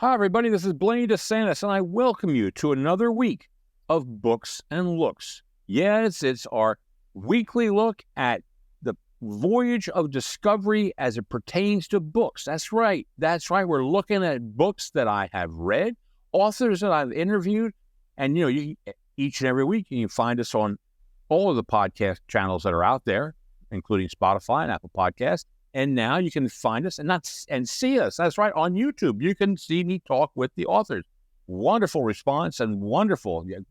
Hi, everybody. This is Blaine DeSantis, and I welcome you to another week of Books and Looks. Yes, it's our weekly look at the voyage of discovery as it pertains to books. That's right. We're looking at books that I have read, authors that I've interviewed, and each and every week you can find us on all of the podcast channels that are out there, including Spotify and Apple Podcasts. And now you can find us and see us. That's right, on YouTube. You can see me talk with the authors. Wonderful response and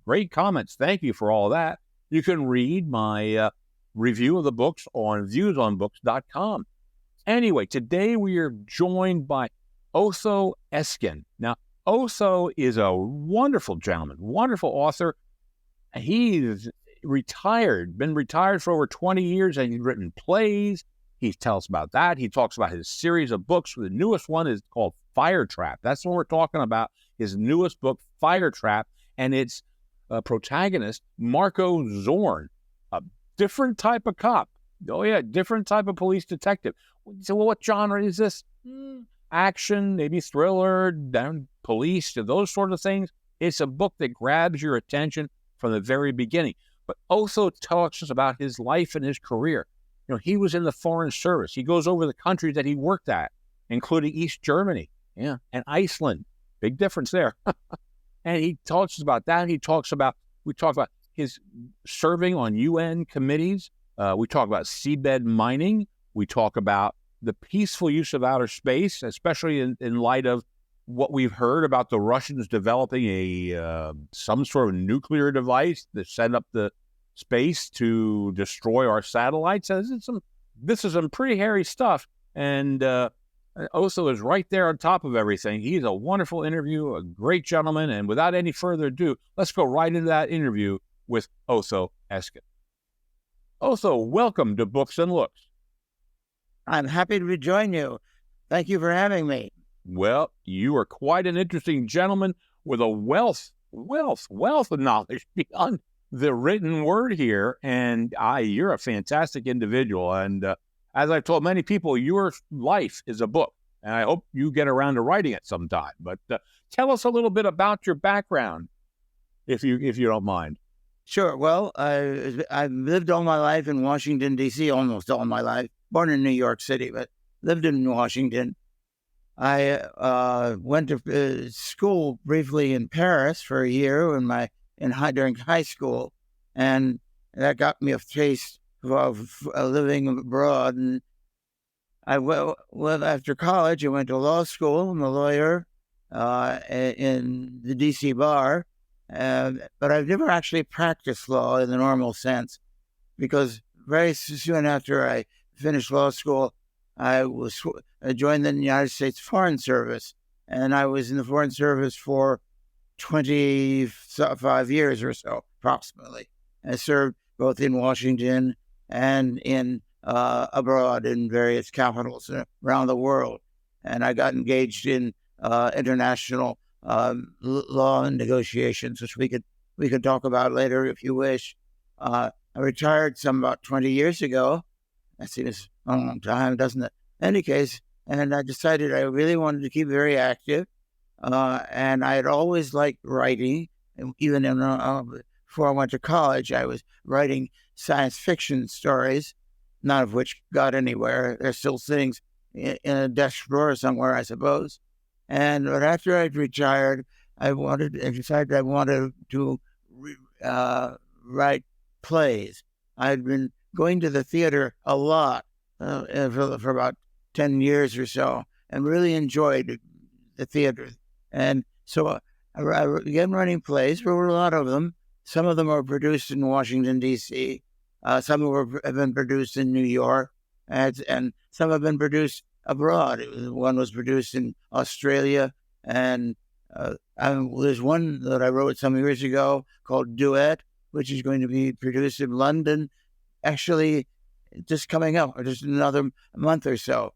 great comments. Thank you for all of that. You can read my review of the books on viewsonbooks.com. Anyway, today we are joined by Otho Eskin. Now, Otho is a wonderful gentleman, wonderful author. He's been retired for over 20 years, and he's written plays. He tells about that. He talks about his series of books. The newest one is called Firetrap. That's what we're talking about, his newest book, Firetrap, and its protagonist, Marko Zorn, a different type of cop. Oh, yeah, different type of police detective. So, well, what genre is this? Action, maybe thriller, police, those sort of things. It's a book that grabs your attention from the very beginning. But Otho talks about his life and his career. He was in the Foreign Service. He goes over the countries that he worked at, including East Germany, and Iceland. Big difference there. And he talks about that. We talk about his serving on UN committees. We talk about Seabed Mining. We talk about the peaceful use of outer space, especially in light of what we've heard about the Russians developing some sort of nuclear device that send up the space to destroy our satellites. This is some pretty hairy stuff, and Otho is right there on top of everything. He's a wonderful interview, a great gentleman, and without any further ado, let's go right into that interview with Otho Eskin. Otho, welcome to Books and Looks. I'm happy to rejoin you. Thank you for having me. Well, you are quite an interesting gentleman with a wealth of knowledge beyond the written word here, and you're a fantastic individual. And as I've told many people, your life is a book, and I hope you get around to writing it sometime. But tell us a little bit about your background, if you don't mind. Sure. Well, I've lived all my life in Washington, D.C., almost all my life. Born in New York City, but lived in Washington. I went to school briefly in Paris for a year during high school, and that got me a taste of living abroad. And after college, I went to law school. I'm a lawyer in the D.C. bar, but I've never actually practiced law in the normal sense, because very soon after I finished law school, I joined the United States Foreign Service, and I was in the Foreign Service for 25 years or so, approximately. I served both in Washington and in abroad in various capitals around the world. And I got engaged in international law and negotiations, which we could talk about later if you wish. I retired about 20 years ago. That seems a long time, doesn't it? In any case, and I decided I really wanted to keep very active. And I had always liked writing. And even before I went to college, I was writing science fiction stories, none of which got anywhere. They're still sitting in a desk drawer somewhere, I suppose. But after I'd retired, I decided I wanted to write plays. I'd been going to the theater a lot for about 10 years or so, and really enjoyed the theater. And so I began running plays. There were a lot of them. Some of them were produced in Washington, D.C. Some have been produced in New York, and some have been produced abroad. One was produced in Australia, and there's one that I wrote some years ago called Duet, which is going to be produced in London, actually just coming up, or just another month or so.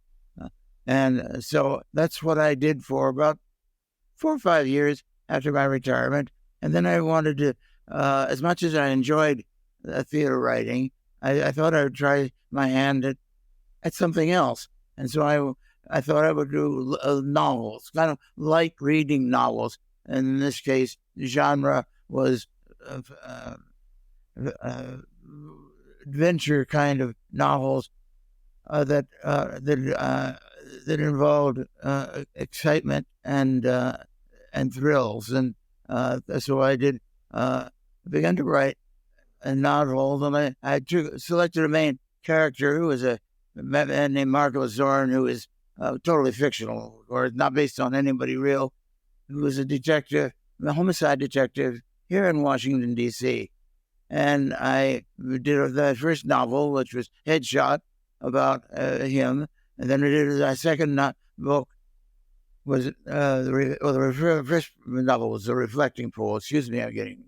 And so that's what I did for about 4 or 5 years after my retirement. And then I wanted to, as much as I enjoyed theater writing, I thought I would try my hand at something else. And so I thought I would do novels, kind of light reading novels. And in this case, the genre was adventure kind of novels that involved excitement and thrills. And so I did began to write a novel, and I selected a main character who was a man named Marko Zorn, who is totally fictional or not based on anybody real, who was a detective, a homicide detective here in Washington, D.C. And I did the first novel, which was Headshot, about him. And then I did my second book, was the first novel was The Reflecting Pool. Excuse me, I'm getting.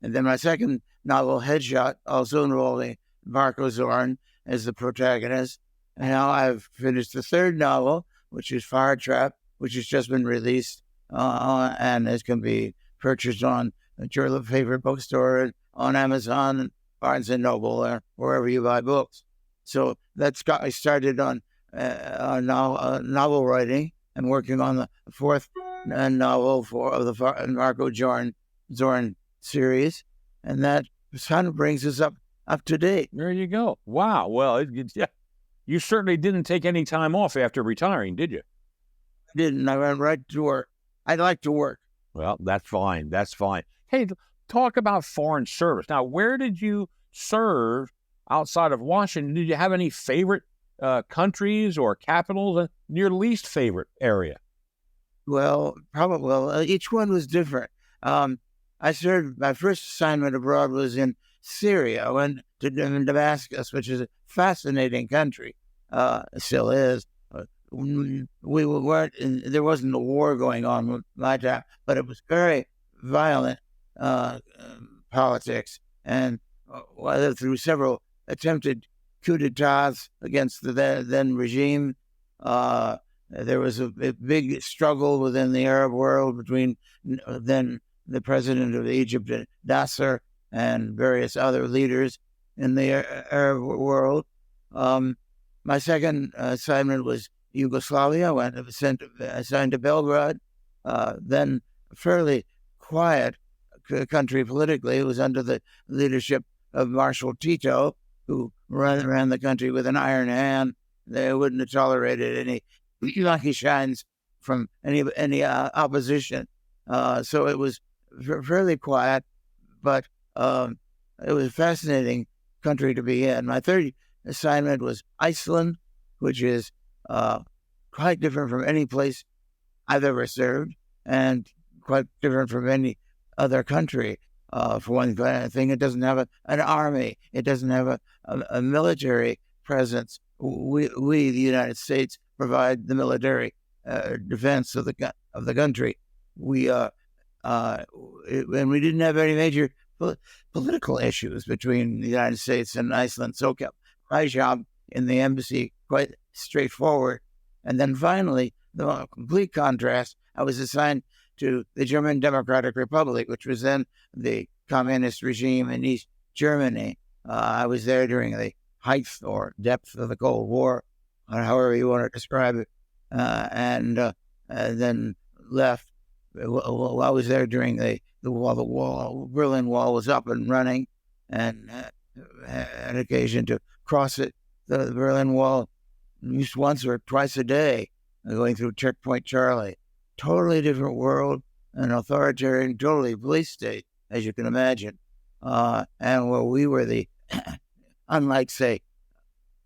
And then my second novel, Headshot, also involving Marko Zorn as the protagonist. And now I've finished the third novel, which is Firetrap, which has just been released and it can be purchased on your favorite bookstore, on Amazon, and Barnes and Noble, or wherever you buy books. So that's got me started on novel writing and working on the fourth novel of the Marko Zorn series, and that kind of brings us up to date. There you go. Wow. Well, yeah, you certainly didn't take any time off after retiring, did you? I didn't. I went right to work. I'd like to work. Well, that's fine. That's fine. Hey, talk about foreign service. Now, where did you serve outside of Washington? Did you have any favorite countries or capitals, and your least favorite area? Well, probably. Well, each one was different. I served. My first assignment abroad was in Syria. I went to Damascus, which is a fascinating country. Still is. We weren't. There wasn't a war going on with my time, but it was very violent politics, and through several attempted coup d'etats against the then regime. There was a big struggle within the Arab world between then the president of Egypt, Nasser, and various other leaders in the Arab world. My second assignment was Yugoslavia. I went assigned to Belgrade. Then a fairly quiet country politically. It was under the leadership of Marshal Tito, who ran the country with an iron hand. They wouldn't have tolerated any lucky shines from any opposition. So it was fairly quiet, but it was a fascinating country to be in. My third assignment was Iceland, which is quite different from any place I've ever served, and quite different from any other country. For one thing, it doesn't have an army. It doesn't have a military presence. We, the United States, provide the military defense of the country. And we didn't have any major political issues between the United States and Iceland. So kept my job in the embassy quite straightforward. And then finally, the complete contrast, I was assigned to the German Democratic Republic, which was then the communist regime in East Germany. I was there during the height or depth of the Cold War, or however you want to describe it, and then left. I was there during the Berlin Wall was up and running, and had occasion to cross it, the Berlin Wall, at least once or twice a day, going through Checkpoint Charlie. Totally different world, an authoritarian, totally police state, as you can imagine. And where we were unlike, say,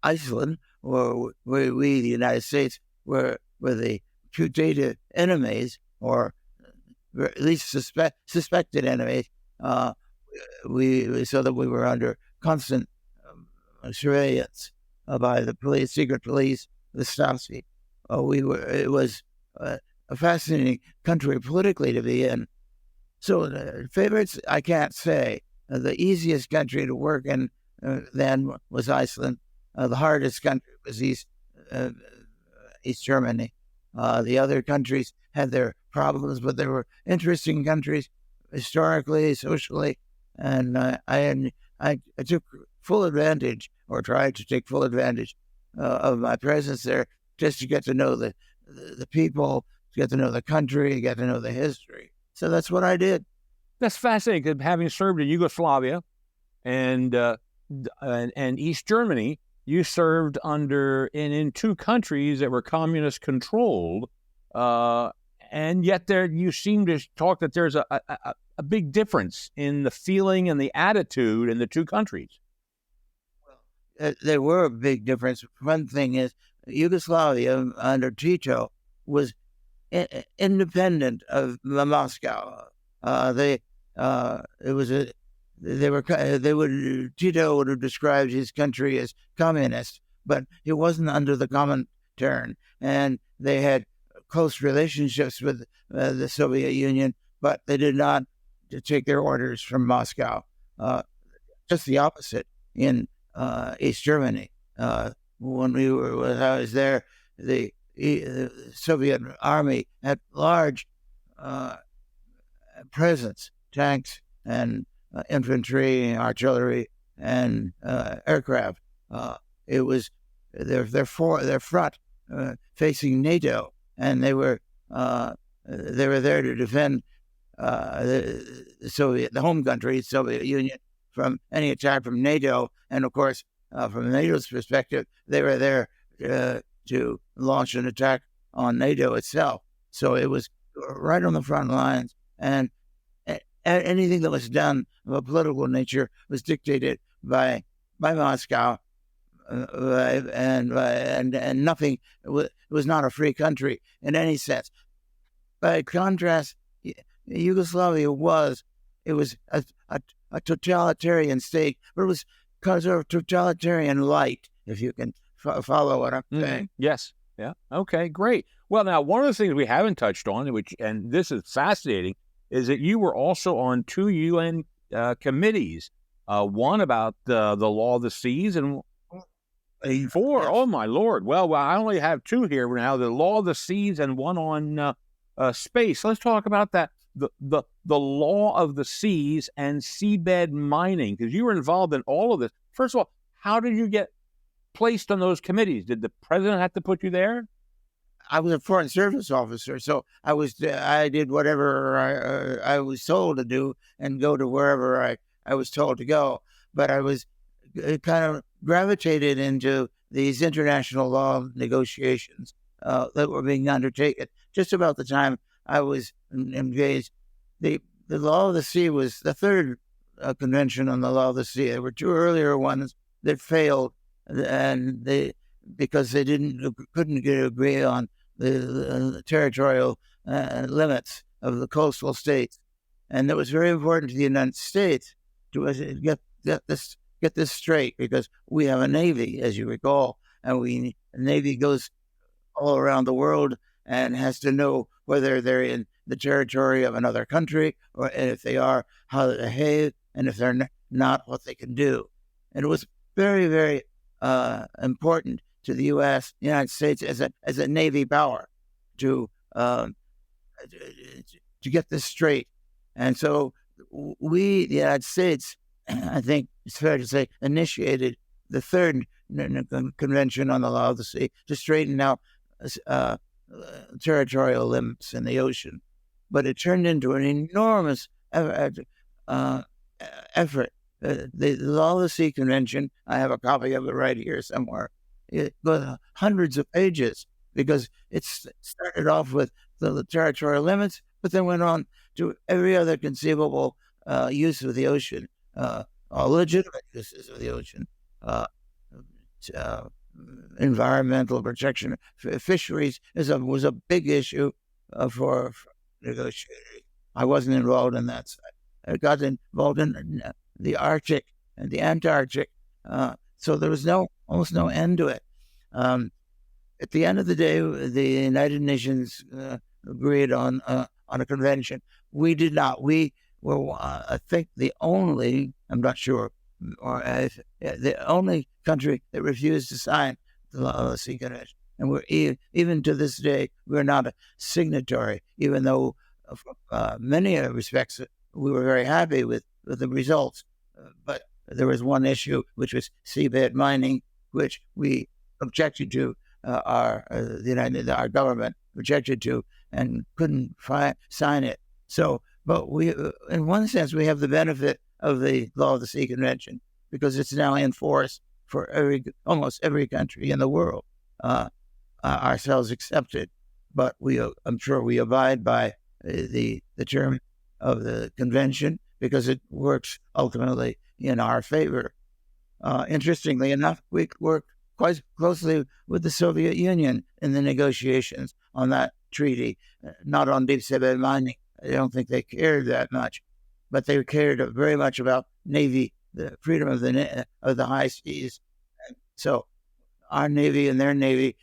Iceland, where we, the United States, were the putative enemies, or at least suspected enemies, so that we were under constant surveillance by the police, secret police, the Stasi. It was a fascinating country politically to be in. So favorites, I can't say. The easiest country to work in then was Iceland. The hardest country was East Germany. The other countries had their problems, but they were interesting countries historically, socially, and I took full advantage, or tried to take full advantage of my presence there, just to get to know the people, to get to know the country, get to know the history. So that's what I did. That's fascinating, because having served in Yugoslavia and East Germany, you served in two countries that were communist controlled, and yet there you seem to talk that there's a big difference in the feeling and the attitude in the two countries. Well, there were a big difference. One thing is Yugoslavia under Tito was independent of Moscow. Tito would have described his country as communist, but it wasn't under the Comintern, and they had close relationships with the Soviet Union, but they did not take their orders from Moscow. Just the opposite in East Germany. When I was there, the Soviet army had large presence, tanks and infantry, artillery, and aircraft. It was their front facing NATO, and they were there to defend the home country, Soviet Union, from any attack from NATO. And of course, from NATO's perspective, they were there to launch an attack on NATO itself. So it was right on the front lines, and anything that was done of a political nature was dictated by Moscow, and nothing. It was not a free country in any sense. By contrast, Yugoslavia was a totalitarian state, but it was kind of totalitarian light, if you can follow what I'm saying. Yes. Yeah. Okay, great. Well, now, one of the things we haven't touched on, and this is fascinating, is that you were also on two UN committees, one about the law of the seas, and four. Yes. Oh, my Lord. Well, I only have two here now, the law of the seas and one on space. Let's talk about that, the law of the seas and seabed mining, because you were involved in all of this. First of all, how did you get placed on those committees? Did the president have to put you there? I was a foreign service officer, so I did whatever I was told to do and go to wherever I was told to go. But I was kind of gravitated into these international law negotiations that were being undertaken just about the time I was engaged. The law of the sea was the third convention on the law of the sea. There were two earlier ones that failed, and because they couldn't agree on the territorial limits of the coastal states. And it was very important to the United States to get this straight, because we have a Navy, as you recall, and the Navy goes all around the world and has to know whether they're in the territory of another country, or if they are, how they behave, and if they're not, what they can do. And it was very, very important to the United States as a Navy power to get this straight. And so we, the United States, I think it's fair to say, initiated the third convention on the law of the sea to straighten out territorial limits in the ocean. But it turned into an enormous effort. The Law of the Sea Convention, I have a copy of it right here somewhere. It goes hundreds of pages, because it started off with the territorial limits, but then went on to every other conceivable use of the ocean, all legitimate uses of the ocean, environmental protection, fisheries was a big issue for negotiating. I wasn't involved in that side. I got involved in the Arctic and the Antarctic, so there was almost no end to it. At the end of the day, the United Nations agreed on a convention. We did not. We were, I think, the only, I'm not sure, or the only country that refused to sign the Law of the Sea Convention. And we're even to this day, we're not a signatory, even though many respects we were very happy with the results. But there was one issue, which was seabed mining, which we objected to our government rejected to and couldn't sign it. So, but we, in one sense, we have the benefit of the Law of the Sea Convention because it's now in force for almost every country in the world, ourselves accepted. But I'm sure we abide by the term of the convention because it works ultimately in our favor. Interestingly enough, we work quite closely with the Soviet Union in the negotiations on that treaty, not on deep seabed mining. I don't think they cared that much, but they cared very much about Navy, the freedom of the high seas. So our Navy and their Navy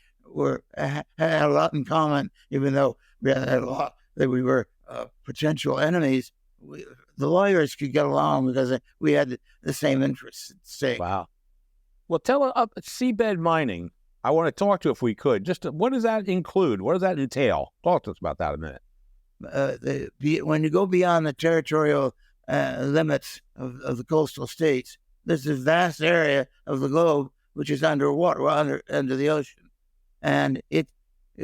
had a lot in common, even though we had a lot that we were potential enemies. The lawyers could get along because we had the same interests at stake. Wow. Well, tell us, seabed mining, I want to talk to if we could. Just what does that include? What does that entail? Talk to us about that a minute. When you go beyond the territorial limits of the coastal states, there's this vast area of the globe which is underwater, under the ocean. And it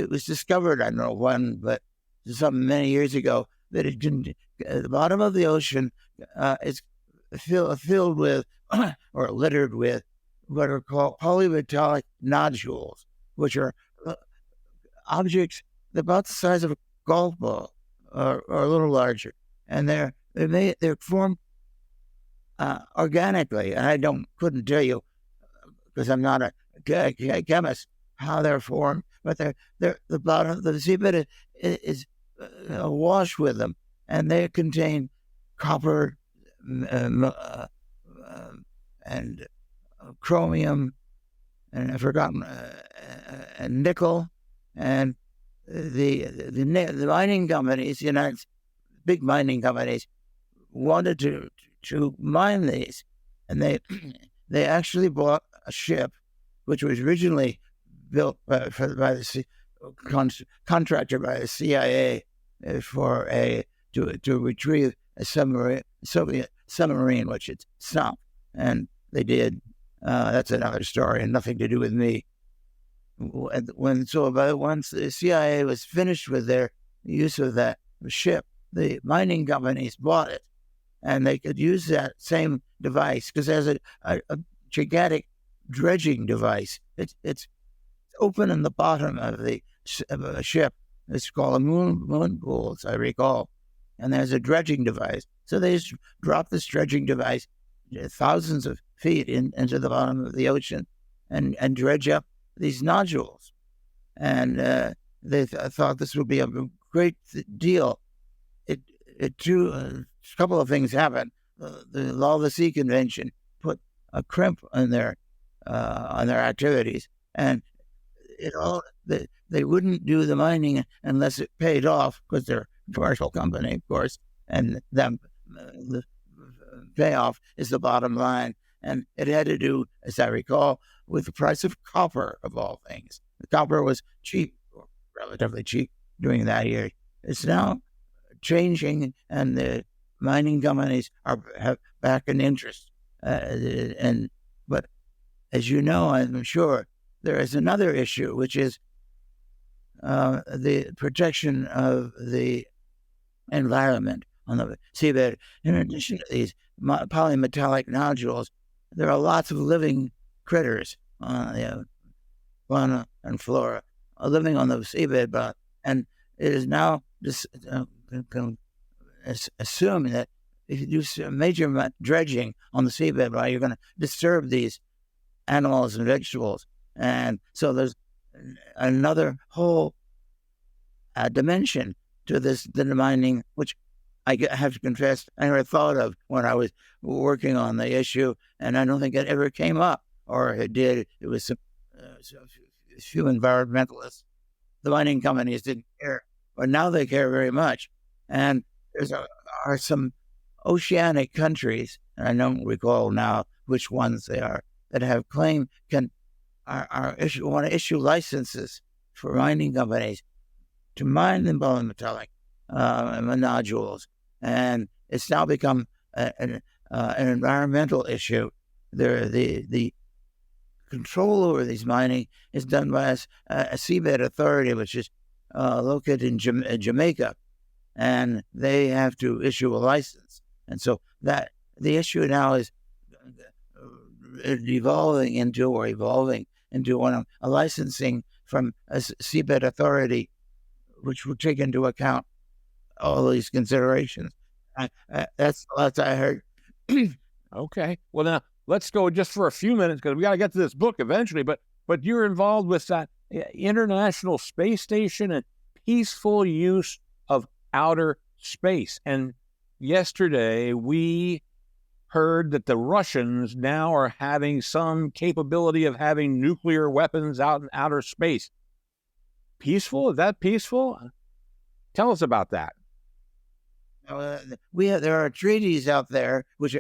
was discovered, I don't know when, but something many years ago, that it didn't, the bottom of the ocean is filled with or littered with what are called polymetallic nodules, which are objects about the size of a golf ball or a little larger. And they're formed organically. And I couldn't tell you, because I'm not a chemist, how they're formed, but they're the bottom of the seabed is awash with them, and they contain copper and chromium, and I've forgotten, and nickel, and the mining companies, big mining companies, wanted to mine these, and they actually bought a ship, which was originally built by the contractor by the CIA to retrieve a Soviet submarine, which it sunk, and they did. That's another story and nothing to do with me. Once the CIA was finished with their use of that ship, the mining companies bought it, and they could use that same device because there's a gigantic dredging device. It's open in the bottom of the ship. It's called a moon pool, as I recall, and there's a dredging device. So they just drop this dredging device thousands of feet into the bottom of the ocean and dredge up these nodules. And they thought this would be a great deal. A couple of things happened. The Law of the Sea Convention put a crimp on their activities, and they wouldn't do the mining unless it paid off, because they're a commercial company, of course, and the payoff is the bottom line. And it had to do, as I recall, with the price of copper, of all things. The copper was cheap, or relatively cheap during that year. It's now changing, and the mining companies have back an interest. But as you know, I'm sure, there is another issue, which is the protection of the environment on the seabed. In addition to these polymetallic nodules, there are lots of living critters, fauna and flora, living on the seabed, and it is now assumed that if you do some major dredging on the seabed, you're going to disturb these animals and vegetables. And so there's another whole dimension to the mining, which I have to confess I never thought of when I was working on the issue, and I don't think it ever came up, or it did. It was a few environmentalists. The mining companies didn't care, but now they care very much. And there are some oceanic countries, and I don't recall now which ones they are, that have claimed want to issue licenses for mining companies to mine the polymetallic nodules, and it's now become an environmental issue. The control over these mining is done by a seabed authority, which is located in Jamaica, and they have to issue a license. And so that the issue now is evolving into a licensing from a seabed authority, which will take into account all these considerations. That's what I heard. Okay. Well, now let's go just for a few minutes because we got to get to this book eventually. But you're involved with that International Space Station and peaceful use of outer space. And yesterday we heard that the Russians now are having some capability of having nuclear weapons out in outer space. Peaceful? Is that peaceful? Tell us about that. There are treaties out there which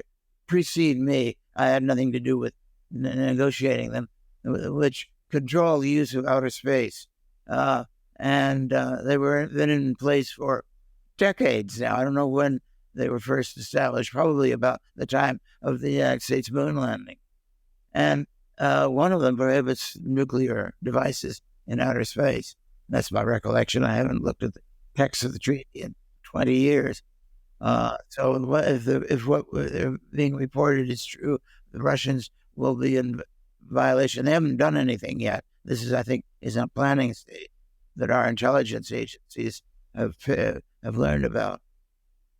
precede me. I had nothing to do with negotiating them, which control the use of outer space. And they were been in place for decades now. I don't know when they were first established, probably about the time of the United States moon landing. And one of them prohibits nuclear devices in outer space. That's my recollection. I haven't looked at the text of the treaty in 20 years. So if what they're being reported is true, the Russians will be in violation. They haven't done anything yet. This is, I think, is a planning stage that our intelligence agencies have learned about.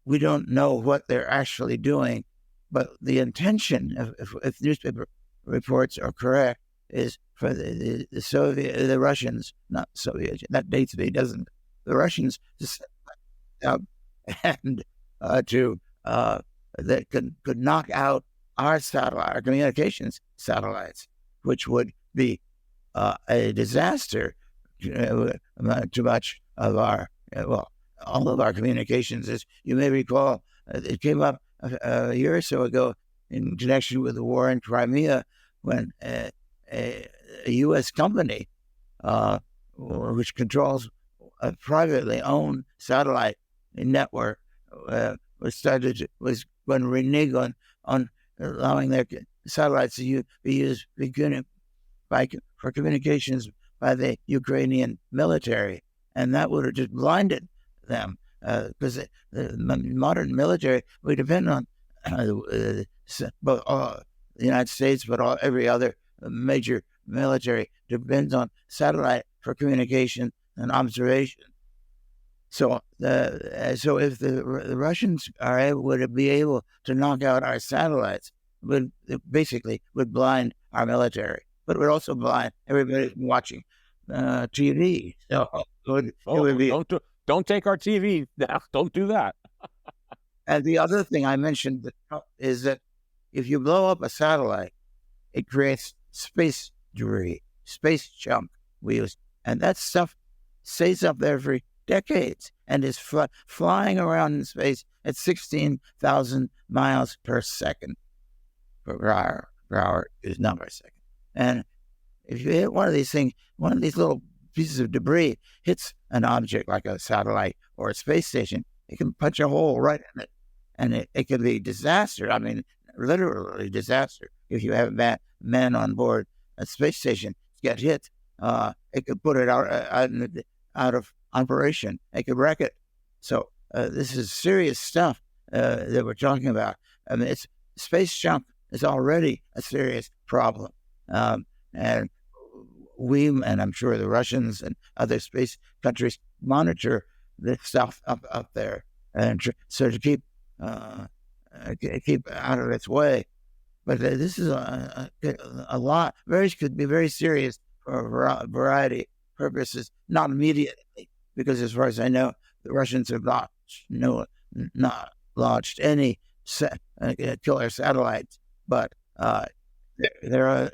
We don't know what they're actually doing, but the intention, if newspaper reports are correct, is for the Russians, not Soviet. That dates me, doesn't it? The Russians to set up and that could knock out our communications satellites, which would be a disaster. Too much of our all of our communications, as you may recall, it came up a year or so ago in connection with the war in Crimea, when a U.S. company, which controls a privately owned satellite network, was going to renege on allowing their satellites to be used for communications by the Ukrainian military, and that would have just blinded them, because the modern military, we depend on both the United States, but every other major military depends on satellite for communication and observation. So if the Russians would be able to knock out our satellites, would blind our military, but would also blind everybody watching TV. So it would be. Don't take our TV now. Don't do that. And the other thing I mentioned is that if you blow up a satellite, it creates space debris, space junk. And that stuff stays up there for decades and is flying around in space at 16,000 miles per second. Per hour is not per second. And if you hit one of these things, one of these little pieces of debris hits an object like a satellite or a space station, it can punch a hole right in it. And it can be disaster. I mean, literally disaster. If you have men on board a space station get hit, it could put it out of operation. It could wreck it. So this is serious stuff that we're talking about. I mean, space junk is already a serious problem. And I'm sure the Russians and other space countries monitor this stuff up there, and so to keep out of its way. But this is a lot. Could be very serious for a variety of purposes. Not immediately, because as far as I know, the Russians have not launched any killer satellites, but they're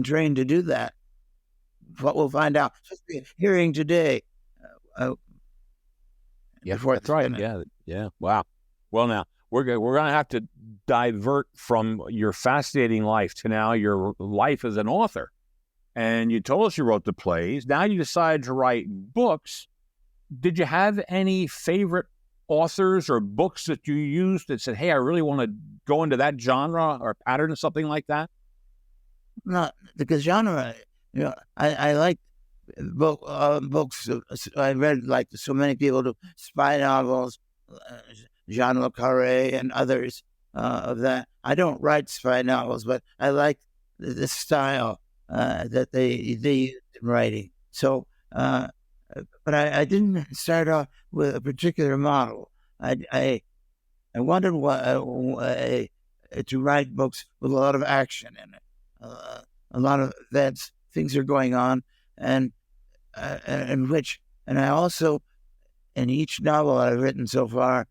trained to do that. What we'll find out. Hearing today. Yeah, that's right. Yeah. Wow. Well, now we're going to have to divert from your fascinating life to now your life as an author. And you told us you wrote the plays. Now you decided to write books. Did you have any favorite authors or books that you used that said, "Hey, I really want to go into that genre or pattern or something like that"? not the genre. I like books. I read, like so many people do, spy novels, Jean Le Carré and others of that. I don't write spy novels, but I like the style that they use in writing. So, but I didn't start off with a particular model. I wanted to write books with a lot of action in it, a lot of events, things are going on, and I also, in each novel I've written so far,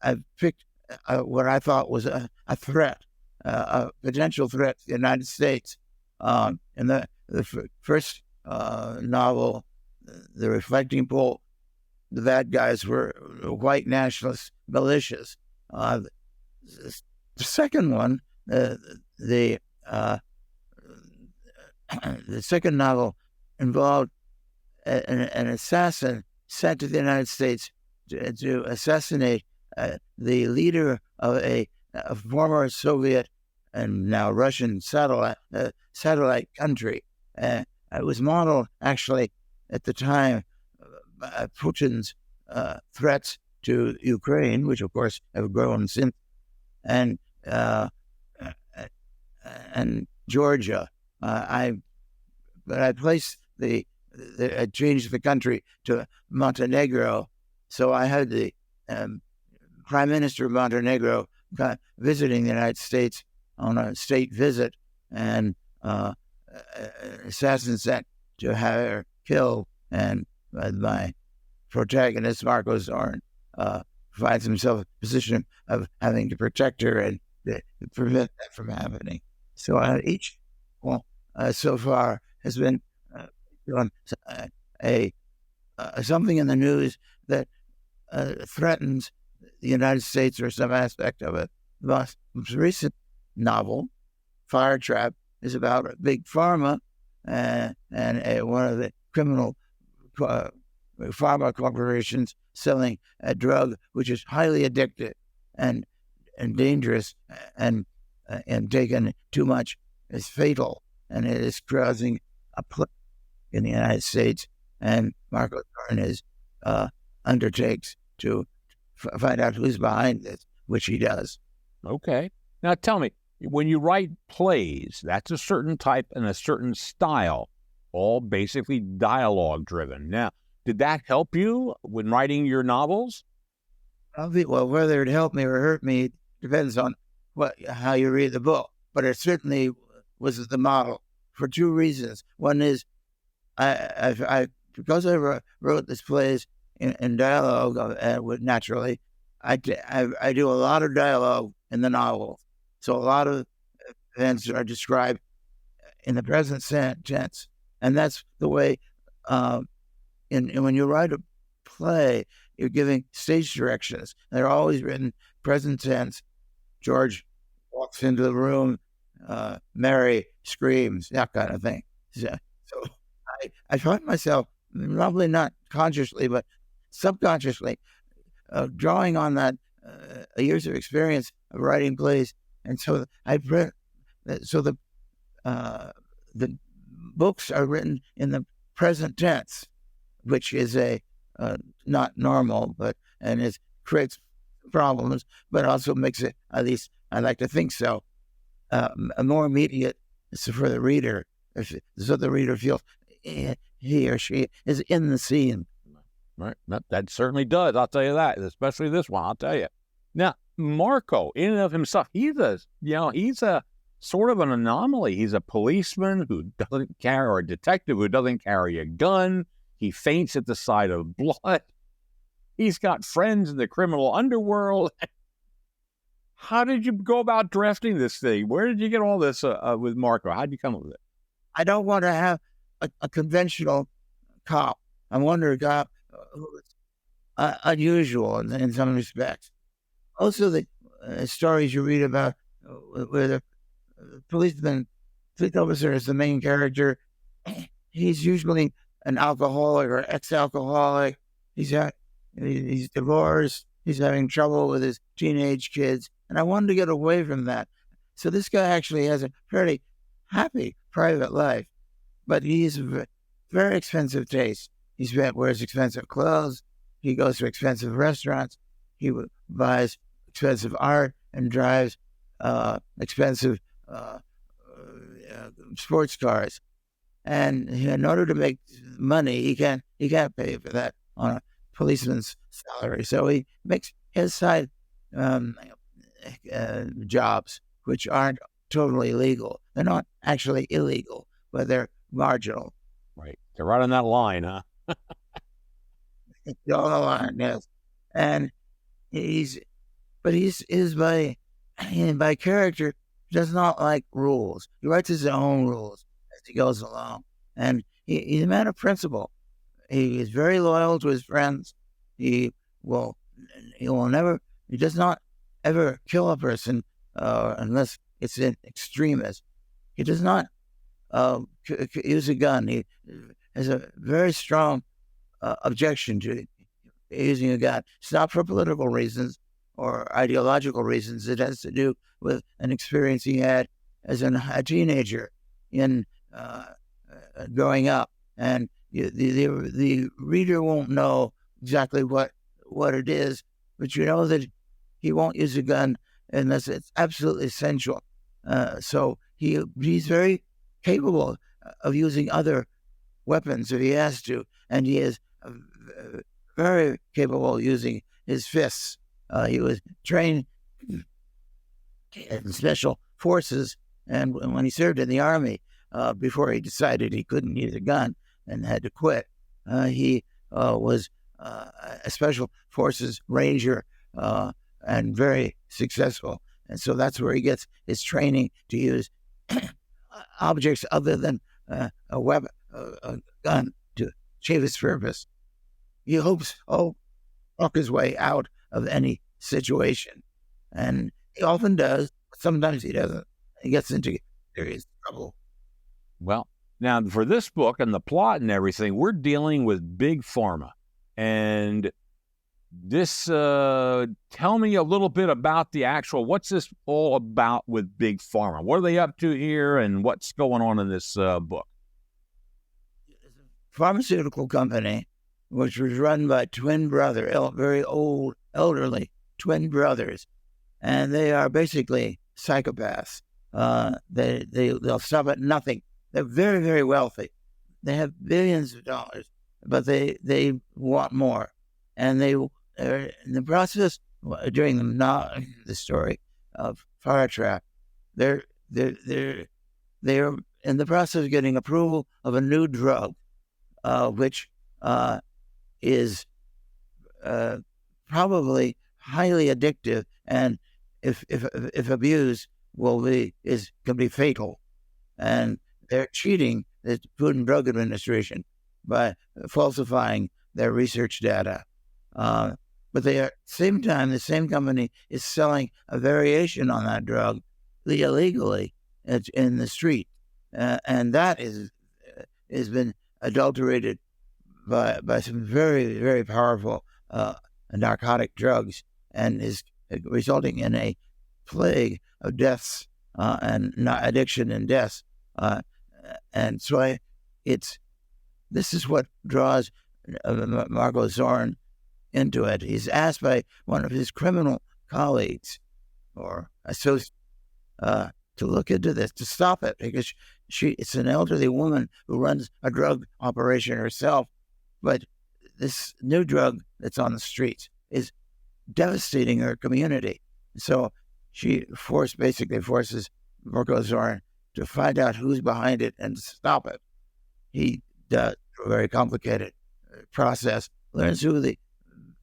I've picked what I thought was a threat, a potential threat to the United States. In the first novel, The Reflecting Pole, the bad guys were white nationalist militias. The second one, the second novel involved an assassin sent to the United States to assassinate the leader of a former Soviet and now Russian satellite country. It was modeled, actually, at the time, Putin's threats to Ukraine, which of course have grown since, and Georgia. I placed I changed the country to Montenegro, so I had the Prime Minister of Montenegro visiting the United States on a state visit, and assassin sent to have her killed, and my protagonist, Marko Zorn, finds himself in a position of having to protect her and to prevent that from happening. So each one so far has been on something in the news that threatens the United States or some aspect of it. The most recent novel, Firetrap, is about a big pharma and one of the criminal pharma corporations selling a drug which is highly addictive and dangerous, and taken too much is fatal, and it is causing a plague in the United States. And Marko Zorn undertakes to find out who's behind this, which he does. Okay. Now tell me, when you write plays, that's a certain type and a certain style, all basically dialogue driven. Now, did that help you when writing your novels? Well, whether it helped me or hurt me depends on how you read the book. But it certainly was the model for two reasons. One is, because I wrote these plays in dialogue, naturally, I do a lot of dialogue in the novel. So a lot of events are described in the present tense, and that's the way. When you write a play, you're giving stage directions. They're always written present tense. George walks into the room, Mary screams, that kind of thing. So I find myself, probably not consciously, but subconsciously, drawing on that years of experience of writing plays. And so the books are written in the present tense, which is not normal, and it creates problems, but also makes it, at least I like to think so, a more immediate for the reader, so the reader feels he or she is in the scene. Right, that certainly does. I'll tell you that, especially this one. I'll tell you. Now, Marko, in and of himself, he's a sort of an anomaly. He's a policeman who doesn't carry, or a detective who doesn't carry a gun. He faints at the sight of blood. He's got friends in the criminal underworld. How did you go about drafting this thing? Where did you get all this with Marko? How did you come up with it? I don't want to have a conventional cop. I want a cop who's unusual in some respects. Also, the stories you read about where the police officer is the main character, he's usually an alcoholic or ex-alcoholic. He's divorced. He's having trouble with his teenage kids. And I wanted to get away from that. So this guy actually has a fairly happy private life, but he's very expensive taste. He wears expensive clothes. He goes to expensive restaurants. He buys expensive art and drives expensive sports cars. And in order to make money, he can't pay for that on a policeman's salary. So he makes his side jobs, which aren't totally legal. They're not actually illegal, but they're marginal. Right. They're right on that line, huh? They're on the line, yes. And he's by character does not like rules. He writes his own rules as he goes along, and he's a man of principle. He is very loyal to his friends. He does not ever kill a person unless it's an extremist. He does not use a gun. He has a very strong objection to using a gun. It's not for political reasons or ideological reasons. It has to do with an experience he had as a teenager in growing up. And the reader won't know exactly what it is, but you know that he won't use a gun unless it's absolutely essential. So he's very capable of using other weapons if he has to, and he is very capable of using his fists. He was trained in special forces, and when he served in the army, before he decided he couldn't use a gun and had to quit, he was a special forces ranger and very successful. And so that's where he gets his training to use objects other than a weapon, a gun, to achieve his purpose. He hopes talk his way out of any situation, and he often does. Sometimes he doesn't. He gets into serious trouble. Well, now for this book and the plot and everything, we're dealing with Big Pharma, and this. Tell me a little bit about the actual. What's this all about with Big Pharma? What are they up to here, and what's going on in this book? Pharmaceutical company, which was run by very old, elderly twin brothers, and they are basically psychopaths. They'll stop at nothing. They're very, very wealthy. They have billions of dollars, but they want more, and they are in the process during the story of Firetrap. They're in the process of getting approval of a new drug, which is probably highly addictive, and if abused can be fatal. And they're cheating the Food and Drug Administration by falsifying their research data. But they are, at the same time, the same company is selling a variation on that drug illegally in the street, and that has been adulterated by some very, very powerful narcotic drugs, and is resulting in a plague of deaths and addiction and deaths. And so this is what draws Marko Zorn into it. He's asked by one of his criminal colleagues or associates to look into this, to stop it, because it's an elderly woman who runs a drug operation herself, but this new drug that's on the streets is devastating her community. So she basically forces Marko Zorn to find out who's behind it and stop it. He does a very complicated process, learns who the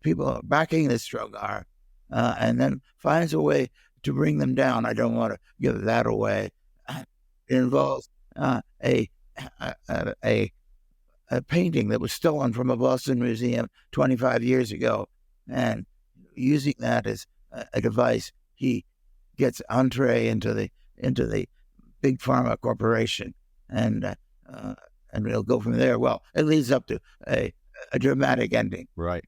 people backing this drug are, and then finds a way to bring them down. I don't want to give that away. It involves a painting that was stolen from a Boston museum 25 years ago, and using that as a device, he gets entree into the Big Pharma corporation, and we'll go from there. Well, it leads up to a dramatic ending. Right.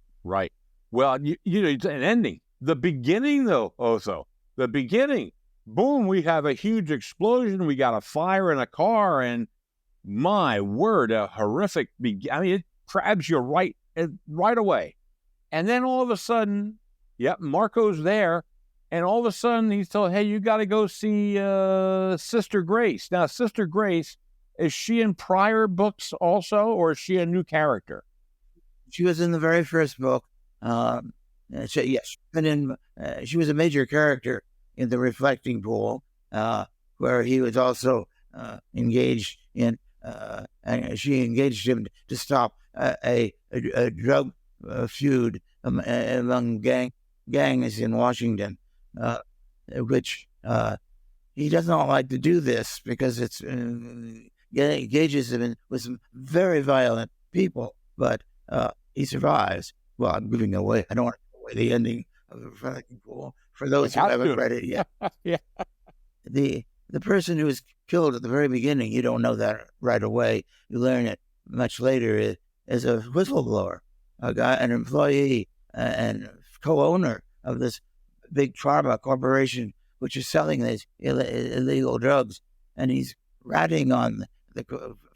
Well, you know, an ending. The beginning, though, Otho. The beginning. boom, we have a huge explosion. We got a fire in a car, and my word, a horrific. It grabs you right away, and then all of a sudden, yep, Marco's there, and all of a sudden he's told, "Hey, you got to go see Sister Grace." Now, Sister Grace, is she in prior books also, or is she a new character? She was in the very first book. Yes, she was a major character in the Reflecting Pool, where he was also engaged in, and she engaged him to stop a drug feud among gangs in Washington, which he does not like to do this because it's engages him with some very violent people, but he survives. Well, I'm giving away. I don't want to give away the ending of the Reflecting Pool for those who haven't read it yet. Yeah. The person who was killed at the very beginning, you don't know that right away. You learn it much later. Is a whistleblower, an employee and co-owner of this big Pharma corporation, which is selling these illegal drugs, and he's ratting on the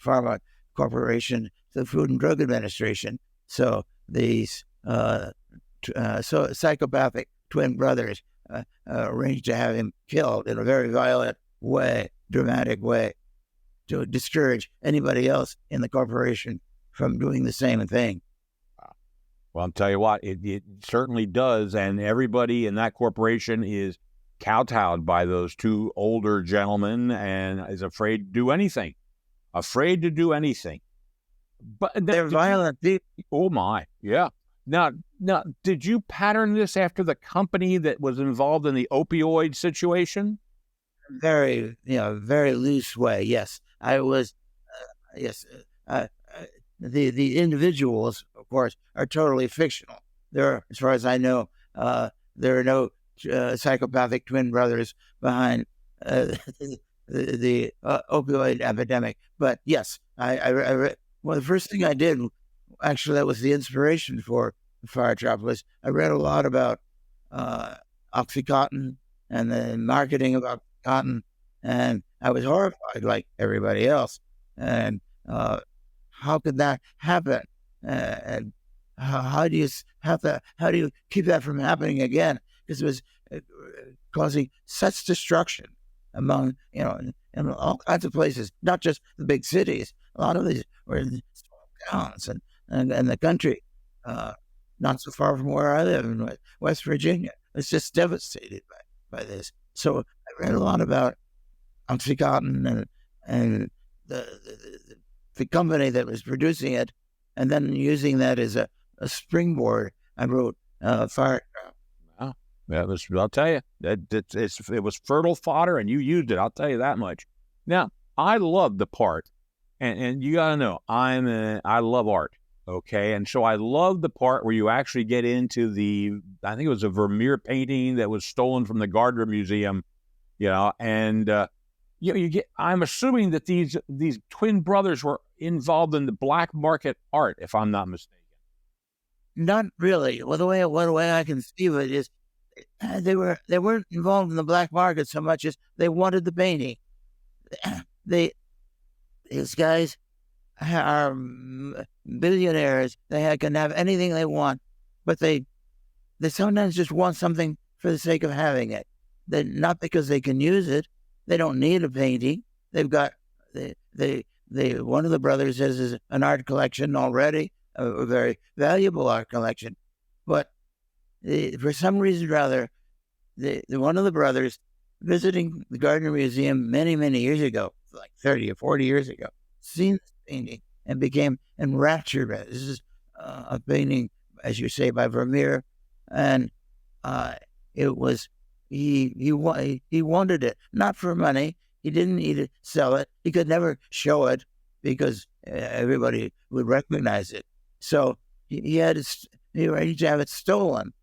Pharma corporation, the Food and Drug Administration. So these psychopathic twin brothers arranged to have him killed in a very violent way, dramatic way, to discourage anybody else in the corporation from doing the same thing. Well, I'll tell you what, it certainly does, and everybody in that corporation is kowtowed by those two older gentlemen and is afraid to do anything. But they're violent. Oh my, yeah. Now, did you pattern this after the company that was involved in the opioid situation? Very loose way. Yes, I was. Yes, the individuals, of course, are totally fictional. There, as far as I know, there are no psychopathic twin brothers behind the opioid epidemic. But yes, I read. Well, the first thing I did, actually, that was the inspiration for Firetrap, was I read a lot about OxyContin and the marketing of OxyContin, and I was horrified, like everybody else. And how could that happen? And how do you keep that from happening again? Because it was causing such destruction among in all kinds of places, not just the big cities. A lot of these were in small towns and the country, not so far from where I live in West Virginia. It's just devastated by this. So I read a lot about OxyContin and the company that was producing it, and then using that as a springboard, I wrote Firetrap. Wow. Yeah, I'll tell you, it was fertile fodder, and you used it. I'll tell you that much. Now, I love the part, and you got to know, I love art, okay? And so I love the part where you actually get into I think it was a Vermeer painting that was stolen from the Gardner Museum, and you get. I'm assuming that these twin brothers were involved in the black market art, if I'm not mistaken. Not really. Well, the way I can see it is, they weren't involved in the black market so much as they wanted the painting. These guys are billionaires. They can have anything they want, but they sometimes just want something for the sake of having it. Not because they can use it. They don't need a painting. They've got one of the brothers has an art collection already, a very valuable art collection, but for some reason or other, one of the brothers, visiting the Gardner Museum many years ago, like 30 or 40 years ago, seen this painting and became enraptured by it. This is a painting, as you say, by Vermeer, and it was he wanted it, not for money. He didn't need to sell it. He could never show it because everybody would recognize it. So he arranged to have it stolen.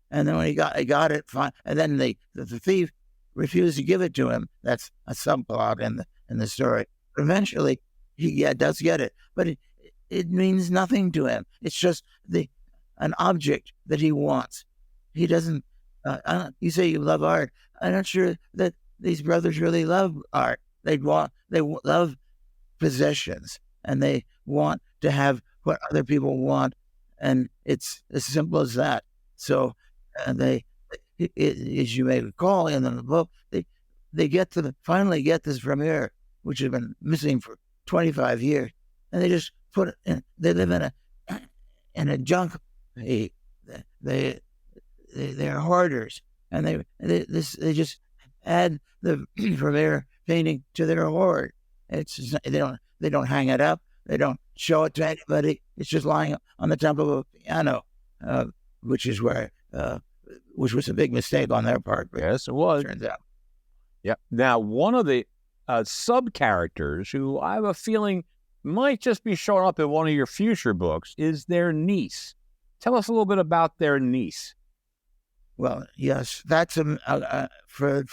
And then when he got it, fine. And then the thief refused to give it to him. That's a subplot in the story. But eventually, he does get it. But it means nothing to him. It's just an object that he wants. He doesn't. You say you love art. I'm not sure that these brothers really love art. They love possessions, and they want to have what other people want, and it's as simple as that. So as you may recall in the book, they finally get this premiere, which has been missing for 25 years, and they just put it in. They live in a junk heap. They're hoarders, and they just add the premiere painting to their hoard. It's just, they don't hang it up. They don't show it to anybody. It's just lying on the top of a piano, which was a big mistake on their part. Yes, it was. Turns out. Yeah. Now, one of the sub characters who I have a feeling might just be showing up in one of your future books is their niece. Tell us a little bit about their niece. Well, yes, that's for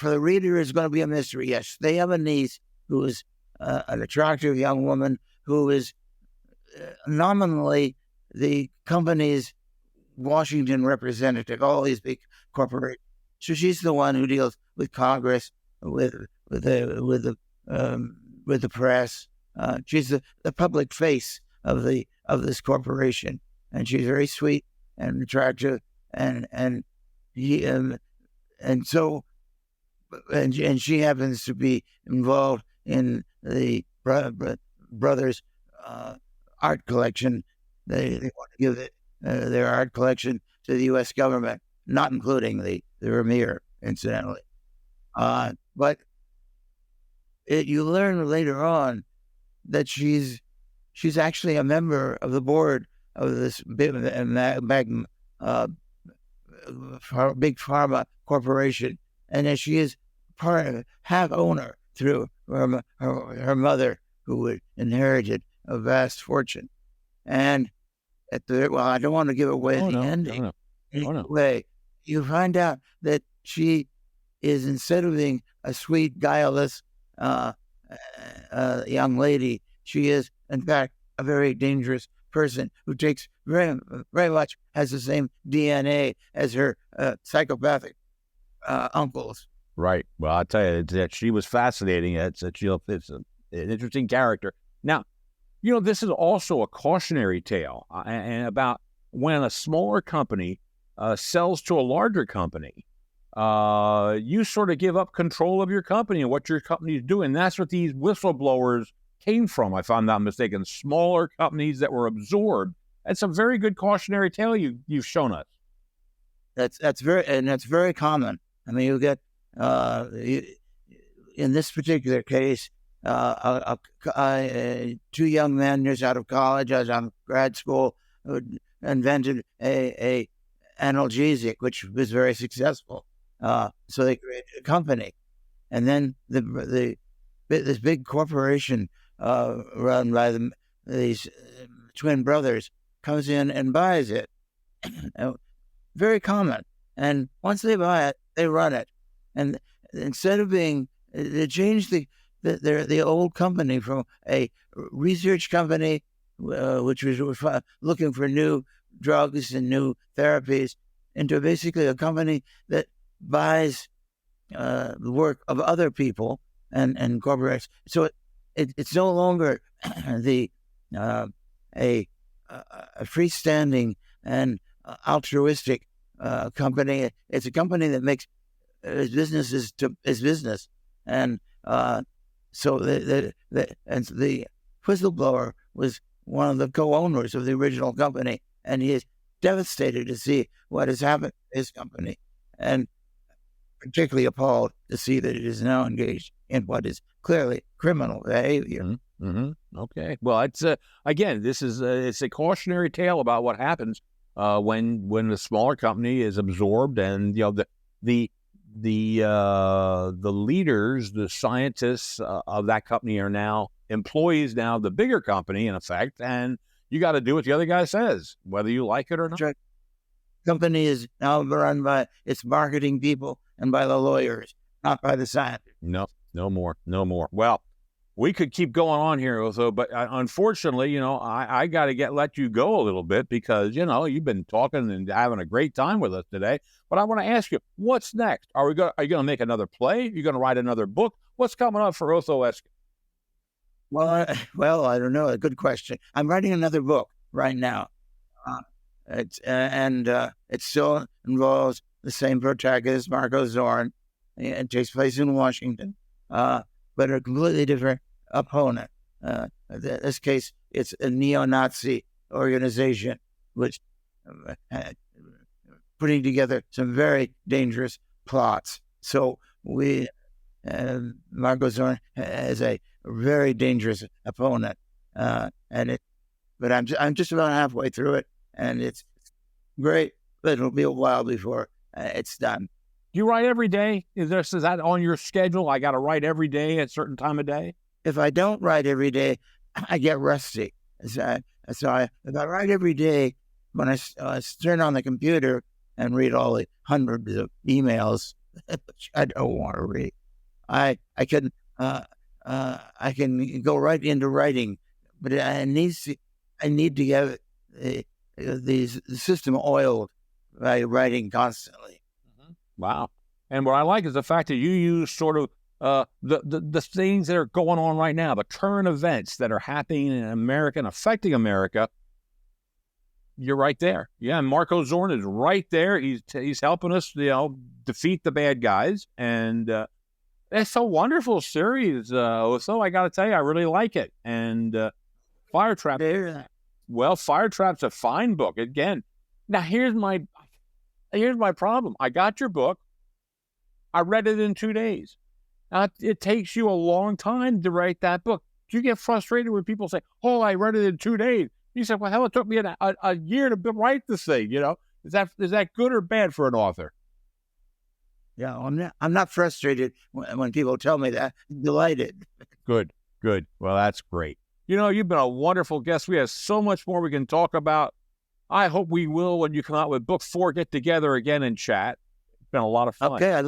the reader is going to be a mystery. Yes, they have a niece who is an attractive young woman who is nominally the company's Washington representative, all these big corporations. So she's the one who deals with Congress, with the press. She's the public face of this corporation, and she's very sweet and attractive, and she happens to be involved in the brothers' art collection. They want to give their art collection to the U.S. government, not including the Vermeer, incidentally. But you learn later on that she's actually a member of the board of this big pharma corporation, and that she is half owner through her mother, who inherited a vast fortune. And I don't want to give away the ending. Anyway, you find out that she is, instead of being a sweet, guileless young lady, she is, in fact, a very dangerous person who takes very, very much has the same DNA as her psychopathic uncles. Right. Well, I'll tell you that she was fascinating. It's an interesting character. Now, this is also a cautionary tale, and about when a smaller company sells to a larger company, you sort of give up control of your company and what your company is doing. That's what these whistleblowers came from, if I'm not mistaken. Smaller companies that were absorbed. That's a very good cautionary tale you've shown us. That's very common. I mean, you get in this particular case, 2 young men just out of college, out of grad school, who invented a analgesic, which was very successful. So they created a company, and then this big corporation run by these twin brothers comes in and buys it. Very common. And once they buy it, they run it. And instead of they changed the old company from a research company, which was looking for new drugs and new therapies, into basically a company that buys the work of other people and corporations. So it's no longer a freestanding and altruistic company. It's a company that makes business is business, and so the whistleblower was one of the co-owners of the original company, and he is devastated to see what has happened to his company, and particularly appalled to see that it is now engaged in what is clearly criminal behavior. Mm-hmm. Mm-hmm. Okay. Well, it's again, this is it's a cautionary tale about what happens when the smaller company is absorbed, and the leaders, the scientists of that company are now employees of the bigger company, in effect, and you got to do what the other guy says, whether you like it or not. Company is now run by its marketing people and by the lawyers, not by the scientists. No more. Well, we could keep going on here, Otho, but unfortunately, I got to let you go a little bit because, you've been talking and having a great time with us today. But I want to ask you, what's next? Are you going to make another play? Are you going to write another book? What's coming up for Otho Eskin? Well, I don't know. A good question. I'm writing another book right now. It still involves the same protagonist, Marko Zorn. It takes place in Washington, but a completely different opponent. In this case, it's a neo-Nazi organization, which putting together some very dangerous plots. So Marko Zorn has a very dangerous opponent, but I'm just about halfway through it, and it's great, but it'll be a while before it's done. You write every day? Is that on your schedule? I got to write every day at a certain time of day? If I don't write every day, I get rusty. If I write every day, when I turn on the computer and read all the hundreds of emails, which I don't want to read, I can go right into writing, but I need to get the system oiled by writing constantly. Wow. And what I like is the fact that you use sort of the things that are going on right now, the current events that are happening in America and affecting America. You're right there. Yeah, Marko Zorn is right there. He's helping us, defeat the bad guys. And it's a wonderful series. So I got to tell you, I really like it. And Firetrap. Well, Firetrap's a fine book. Again, now here's my problem. I got your book. I read it in 2 days. Now, it takes you a long time to write that book. Do you get frustrated when people say, "Oh, I read it in 2 days"? You say, "Well, hell, it took me a year to write this thing." Is that good or bad for an author? Yeah, I'm not frustrated when people tell me that. I'm delighted. Good. Well, that's great. You've been a wonderful guest. We have so much more we can talk about. I hope we will, when you come out with book 4, get together again and chat. It's been a lot of fun. Okay.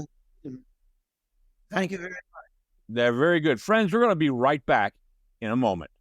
Thank you very much. They're very good. Friends, we're going to be right back in a moment.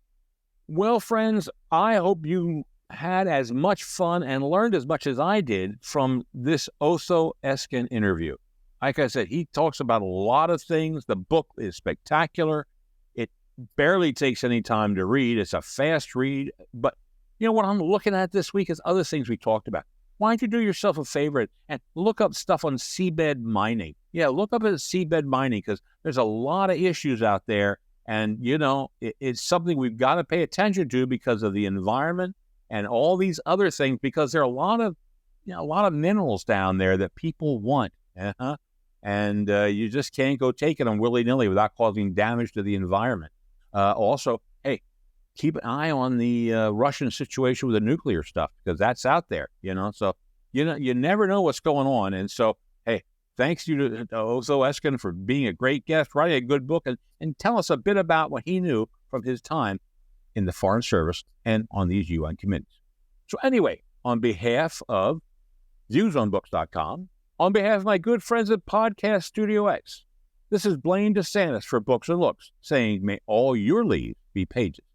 Well, friends, I hope you had as much fun and learned as much as I did from this Otho Eskin interview. Like I said, he talks about a lot of things. The book is spectacular. It barely takes any time to read. It's a fast read. But what I'm looking at this week is other things we talked about. Why don't you do yourself a favor and look up stuff on Seabed Mining? Yeah, look up at Seabed Mining, because there's a lot of issues out there. And, it's something we've got to pay attention to because of the environment and all these other things, because there are a lot of minerals down there that people want. And you just can't go taking them willy-nilly without causing damage to the environment. Also, hey, keep an eye on the Russian situation with the nuclear stuff, because that's out there, So, you never know what's going on. And so, hey, thanks to Otho Eskin for being a great guest, writing a good book, and tell us a bit about what he knew from his time in the Foreign Service and on these UN committees. So anyway, on behalf of viewsonbooks.com, on behalf of my good friends at Podcast Studio X, this is Blaine DeSantis for Books and Looks, saying may all your leaves be pages.